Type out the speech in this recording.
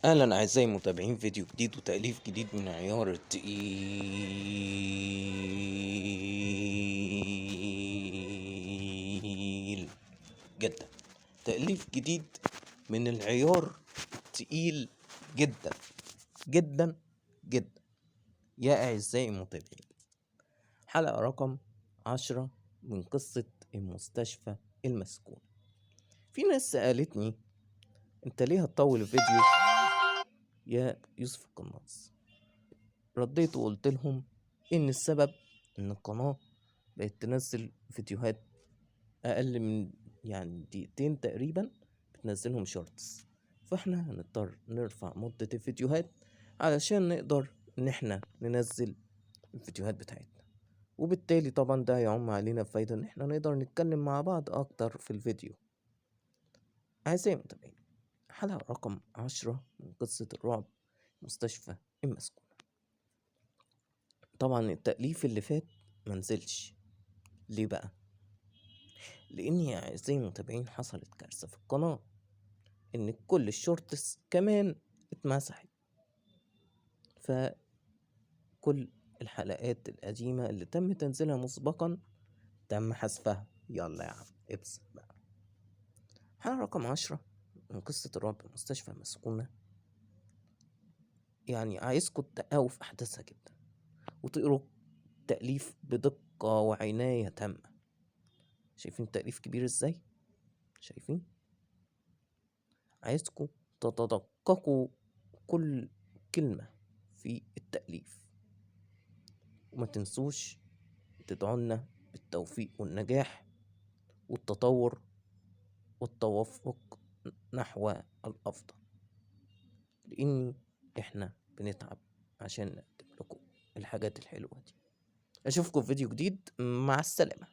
أهلا أعزائي المتابعين، فيديو جديد وتأليف جديد من عيار التقيل جدا. تأليف جديد من العيار تقيل جدا جدا جدا. يا أعزائي المتابعين، حلقة رقم 10 من قصة المستشفى المسكون. في ناس سألتني انت ليه هتطول الفيديو يا يوسف القناص؟ رديت وقلت لهم ان السبب ان القناة بقت تنزل فيديوهات اقل من دقيقتين تقريبا، بتنزلهم شورتس، فاحنا هنضطر نرفع مدة الفيديوهات علشان نقدر ان احنا ننزل الفيديوهات بتاعتنا، وبالتالي طبعا ده هيعم علينا بفايدة ان احنا نقدر نتكلم مع بعض اكتر في الفيديو. اعزائي المتابعين، حلقة رقم 10 من قصة الرعب مستشفى المسكون. طبعا التأليف اللي فات منزلش ليه بقى؟ لان يا اعزائي المتابعين حصلت كارثة في القناة، ان كل الشورتس كمان اتمسحت، فكل الحلقات القديمة اللي تم تنزيلها مسبقا تم حذفها. يلا يا عم ابسط بقى. حلقة رقم 10 من قصة الرعب مستشفى مسكونة، عايزكم تقاووا في أحداثها جدا وتقروا التأليف بدقة وعناية تامة. شايفين التأليف كبير ازاي؟ شايفين؟ عايزكم تتدققوا كل كلمة في التأليف، وما تنسوش تدعونا بالتوفيق والنجاح والتطور والتوفق نحو الأفضل، لأن إحنا بنتعب عشان نقدم لكم الحاجات الحلوة دي. أشوفكم في فيديو جديد، مع السلامة.